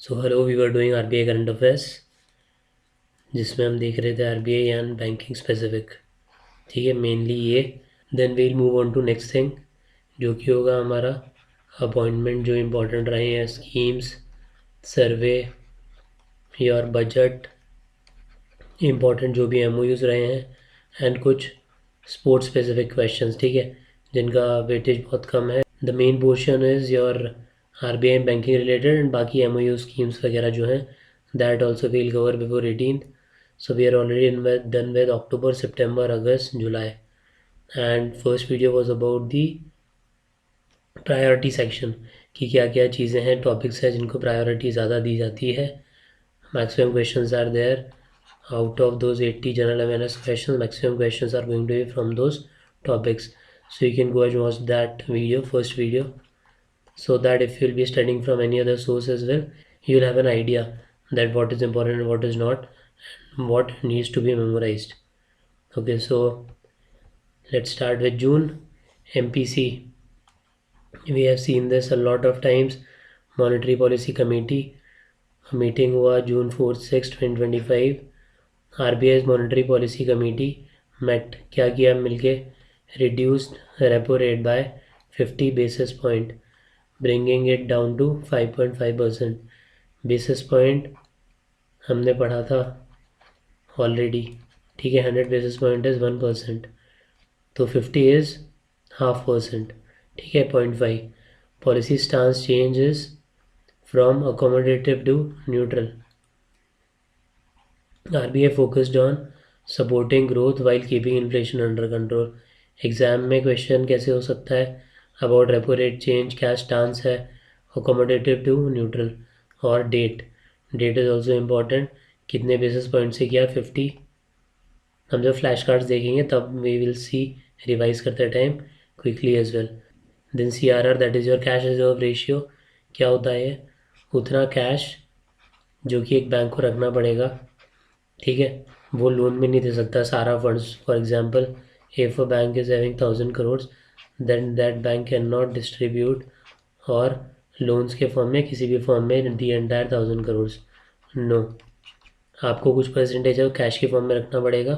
So hello, we were doing RBI current affairs, जिसमें हम देख रहे थे आरबीआई एंड बैंकिंग स्पेसिफिक। ठीक है, मेनली ये। Then we'll move on to next thing, जो कि होगा हमारा अपॉइंटमेंट जो इम्पोर्टेंट रहे हैं, schemes, survey, your budget, important जो भी एमओयूज रहे हैं, एंड कुछ स्पोर्ट्स स्पेसिफिक क्वेश्चंस। ठीक है, जिनका वेटेज बहुत कम है। The main portion is your RBI banking related, and बाकी एमओयू स्कीम्स वगैरह जो हैं, that also we'll cover before 18th. So we are already done with October, September, August, July. And first video was about the priority section कि क्या क्या चीज़ें हैं, topics हैं जिनको प्रायोरिटी ज़्यादा दी जाती है. Maximum questions are there. Out of those 80 general awareness question, maximum questions are going to be from those topics. So you can go and watch that video, first video, so that if you'll be studying from any other source as well, you'll have an idea that what is important and what is not, and what needs to be memorized. Okay, so let's start with June. MPC, we have seen this a lot of times. Monetary Policy Committee meeting हुआ June 4-6 2025. RBI's monetary policy committee met. क्या किया मिलके? Reduced repo rate by 50 basis point, bringing it down to 5.5%. Basis point हमने पढ़ा था already. ठीक है, 100 basis point is 1%, तो 50 इज़ 0.5%. ठीक है, 0.5. Policy stance change is from accommodative to neutral. RBI focused on supporting growth while keeping inflation under control. Exam में question कैसे हो सकता है अबाउट रेपो रेट चेंज, क्या स्टांस है, अकोमोडेटिव टू न्यूट्रल, और date. Date is also important. कितने basis point से किया? 50. हम जब फ्लैश कार्ड्स देखेंगे तब वी विल सी रिवाइज करते time quickly as well. Then CRR, that is your cash reserve ratio. क्या होता है ये? उतना कैश जो कि एक बैंक को रखना पड़ेगा. ठीक है, वो लोन में नहीं दे सकता सारा funds. For example, if a bank is having 1000 crores, then that bank can not distribute और लोन्स के फॉर्म में किसी भी फॉर्म में दी एंटायर 1000 crores. नो, आपको कुछ परसेंटेज है कैश के फॉर्म में रखना पड़ेगा.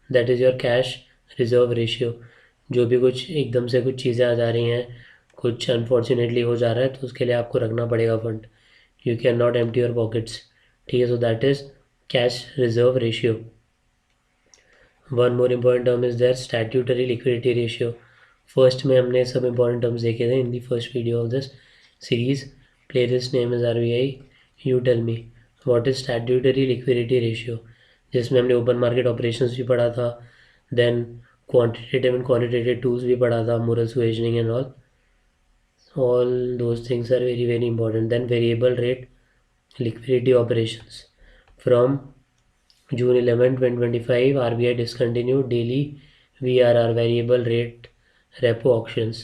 That is your cash reserve ratio. जो भी कुछ एकदम से कुछ चीज़ें आ जा रही हैं, कुछ अनफॉर्चुनेटली हो जा रहा है, तो उसके लिए आपको रखना पड़ेगा fund. You can not empty your pockets. ठीक है, so that is cash reserve ratio. One more important term is there, statutory liquidity ratio. First में हमने सब इम्पॉर्टेंट टर्म्स देखे थे in the first video of this series. Playlist name is RBI. You tell me what is statutory liquidity ratio, जिसमें हमने open market operations भी पढ़ा था, then quantitative and qualitative tools भी पढ़ा था, moral suasion and all those things are very very important. Then variable rate liquidity operations. From June 11 2025, RBI discontinued daily VRR, variable rate repo auctions.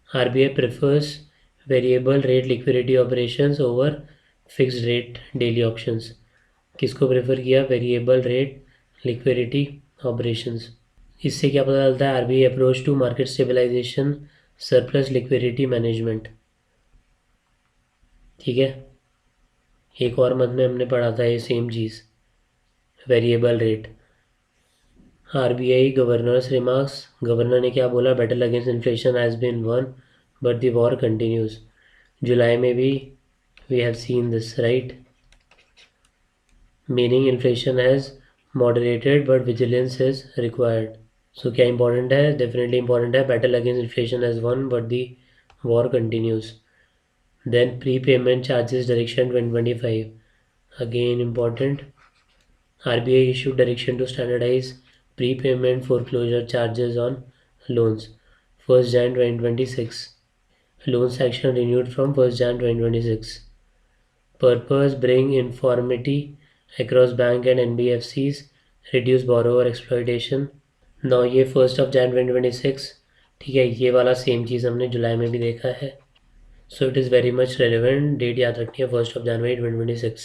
RBI prefers variable rate liquidity operations over fixed rate daily auctions. किसको prefer किया? Variable rate liquidity operations. इससे क्या पता चलता है? RBI approach to market stabilisation, surplus liquidity management. ठीक है, एक और मंथ में हमने पढ़ा था ये सेम चीज़, variable rate. RBI governor's remarks. Governor ने क्या बोला? Battle against inflation has been won but the war continues. जुलाई में भी we have seen this, right? Meaning inflation has moderated but vigilance is required. So क्या important है? Definitely important है. Battle against inflation has won but the war continues. Then prepayment charges direction 2025, again important. RBI issued direction to standardize prepayment foreclosure charges on loans 1st Jan 2026. Loan section renewed from 1st Jan 2026. Purpose: bring uniformity across bank and NBFCs, reduce borrower exploitation. Now ये 1st of Jan 2026. ठीक है, ये वाला same चीज़ हमने जुलाई में भी देखा है. So it is very much relevant. Date याद रखनी है, 1st of January 2026.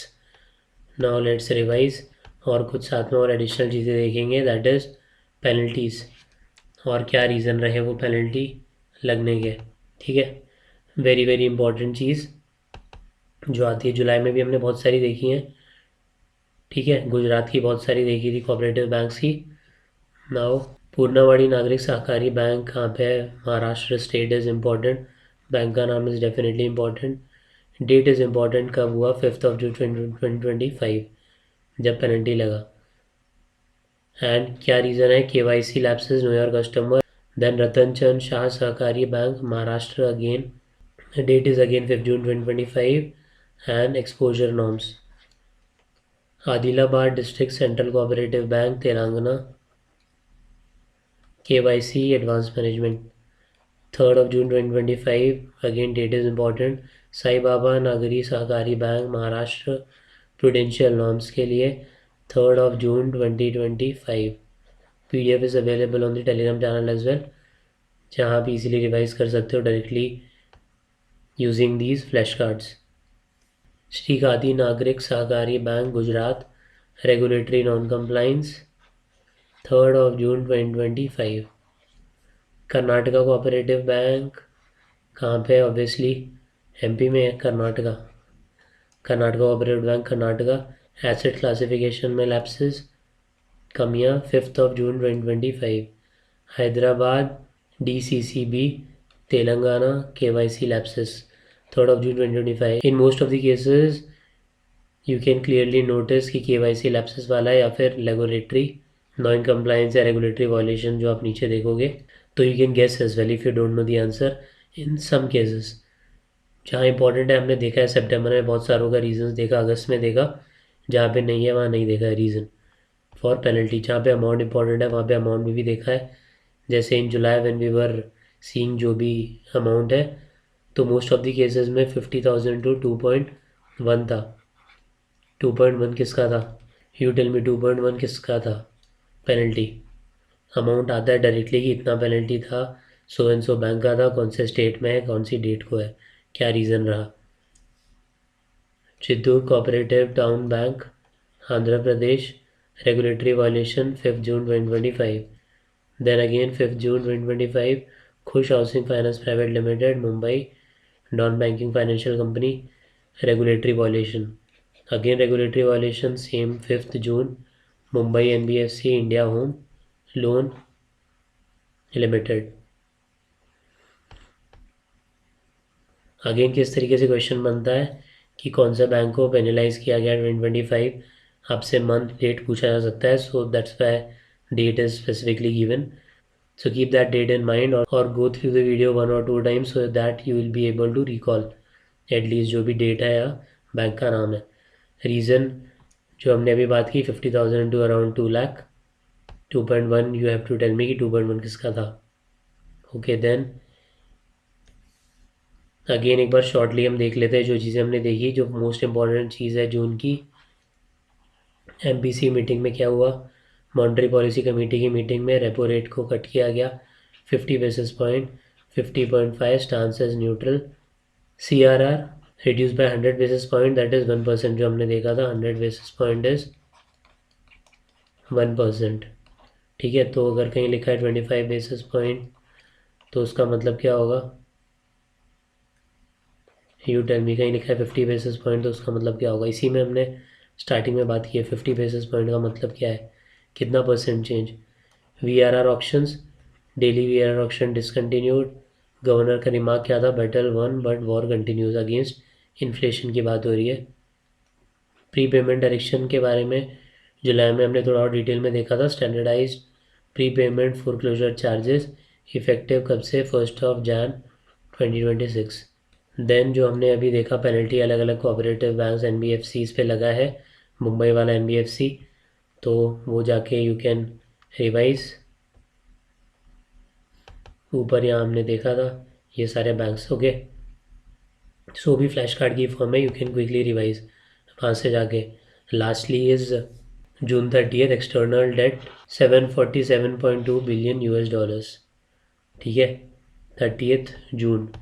Now let's revise. और कुछ साथ में और एडिशनल चीज़ें देखेंगे, दैट इज़ पेनल्टीज़, और क्या रीज़न रहे वो पेनल्टी लगने के. ठीक है, वेरी वेरी इंपॉर्टेंट चीज़. जो आती है। जुलाई में भी हमने बहुत सारी देखी हैं, ठीक है। गुजरात की बहुत सारी देखी थी कोऑपरेटिव बैंक्स की। नाउ पूर्णावाड़ी नागरिक सहकारी बैंक कहाँ पे है? Maharashtra state is important. Bank का नाम is definitely important. Date is important, कब हुआ? 5 जून 2025 जब पेनल्टी लगा। एंड क्या रीज़न है? KYC lapses, know your customer. Then Ratan Chand Shah Sahakari bank Maharashtra again, date is again 5 June 2025 and exposure norms. Adilabad district central cooperative bank Telangana, KYC advance management 3 June 2025 again, date is important. Sai Baba Nagari Sahakari bank Maharashtra prudential norms के लिए 3 June 2025। PDF is available on the Telegram channel as well, जहाँ आप easily revise कर सकते हो directly using these flash cards. Shri khadi नागरिक सहकारी bank Gujarat regulatory non compliance 3 June 2025। Karnataka cooperative bank कहाँ पे है? ऑब्वियसली MP में है Karnataka. Karnataka cooperative bank Karnataka, asset classification में लैप्सेस, कमियाँ 5 June 2025। Hyderabad DCCB Telangana, KYC lapses 3 June 2025। In most of the cases you can clearly notice कि KYC लैप्सेस वाला है या फिर रेगुलेटरी नॉन कंप्लायंस या रेगुलेटरी वायलेशन जो आप नीचे देखोगे। तो you can guess as well if you don't know the answer in some cases. जहाँ इंपॉर्टेंट है हमने देखा है सितंबर में बहुत सारों का रीजंस देखा, अगस्त में देखा। जहाँ पे नहीं है वहाँ नहीं देखा है रीज़न फॉर पेनल्टी। जहाँ पे अमाउंट इंपॉर्टेंट है वहाँ पे अमाउंट में भी देखा है। जैसे in July when we were seeing जो भी अमाउंट है, तो मोस्ट ऑफ द केसेस में 50,000 टू 2.1 था। 2.1 किसका था? यू टेल मी, 2.1 किसका था पेनल्टी? अमाउंट आता है डायरेक्टली कि इतना पेनल्टी था, सो एंड सो बैंक का था, कौन से स्टेट में है, कौन सी डेट को है, क्या रीज़न रहा। Chittoor cooperative town bank Andhra Pradesh, regulatory violation 5 June 2025। Then again 5 June 2025 Khush housing finance private limited Mumbai, non banking financial company, regulatory violation. Again regulatory violation same 5 June, Mumbai NBFC India home loan limited. Again किस तरीके से question बनता है कि कौन सा bank को penalise किया गया 2025, आपसे मंथ डेट पूछा जा सकता है, so that's why date is specifically given. So keep that date in mind और गो थ्रू द वीडियो 1 और 2 times so that you will be able to recall at least जो भी डेट है या बैंक का नाम है। रीज़न जो हमने अभी बात की 50,000 to around 2 lakh, 2.1 you have to tell me कि 2.1 किसका था। ओके देन अगेन एक बार शॉर्टली हम देख लेते हैं जो चीज़ें हमने देखी। जो मोस्ट इम्पॉर्टेंट चीज़ है जून की, MPC मीटिंग में क्या हुआ? मॉनेटरी पॉलिसी कमेटी की मीटिंग में रेपो रेट को कट किया गया 50 basis point, 50.5 stance as neutral. CRR reduce by 100 basis point, that is 1%। जो हमने देखा था 100 बेसिस पॉइंट इज़ 1%, ठीक है। तो अगर कहीं लिखा है 25 बेसिस पॉइंट तो उसका मतलब क्या होगा? यू टेल मी, कहीं लिखा है 50 बेसिस पॉइंट तो उसका मतलब क्या होगा? इसी में हमने स्टार्टिंग में बात की है 50 बेसिस पॉइंट का मतलब क्या है, कितना percent change. VRR options, daily VRR option discontinued. Governor का रिमार्क क्या था? Battle one but war continues against inflation की बात हो रही है। प्री पेमेंट डायरेक्शन के बारे में जुलाई में हमने थोड़ा और डिटेल में देखा था। Standardised prepayment foreclosure charges effective कब से? 1 जैन 2026। देन जो हमने अभी देखा पेनल्टी अलग अलग कोऑपरेटिव बैंक्स NBFCs पे लगा है, मुंबई वाला NBFC, तो वो जाके यू कैन रिवाइज। ऊपर यहाँ हमने देखा था ये सारे बैंक्स। ओके, सो भी फ्लैश कार्ड की फॉर्म है, यू कैन क्विकली रिवाइज वहाँ से जाके। Lastly is June 30 external debt 747.2 billion US dollars, ठीक है, 30 जून।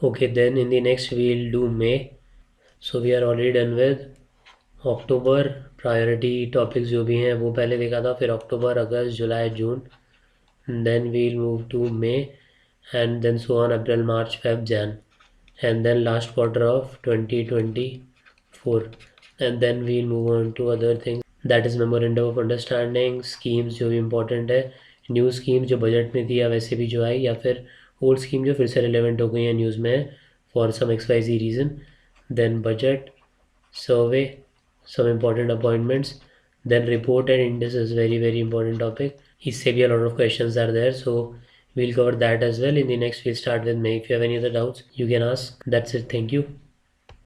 Okay, then in the next we'll do May. So we are already done with October. Priority topics जो भी हैं वो पहले देखा था, फिर अक्टूबर, अगस्त, जुलाई, जून, then we'll move to May and then so on April, March, Feb, Jan. and then last quarter of 2024, and then we'll move on to other things, that is memorandum of understanding, schemes जो भी important है, new scheme जो budget में थी या वैसे भी जो आई, या फिर ओल्ड स्कीम जो फिर से रिलेवेंट हो गई है न्यूज़ में for some XYZ reason, then budget, survey, some important appointments, then report and index is very important topic. इससे भी a lot of questions are there, so we'll cover that as well. In the next we'll start with May. If you have any other doubts you can ask. That's it. Thank you.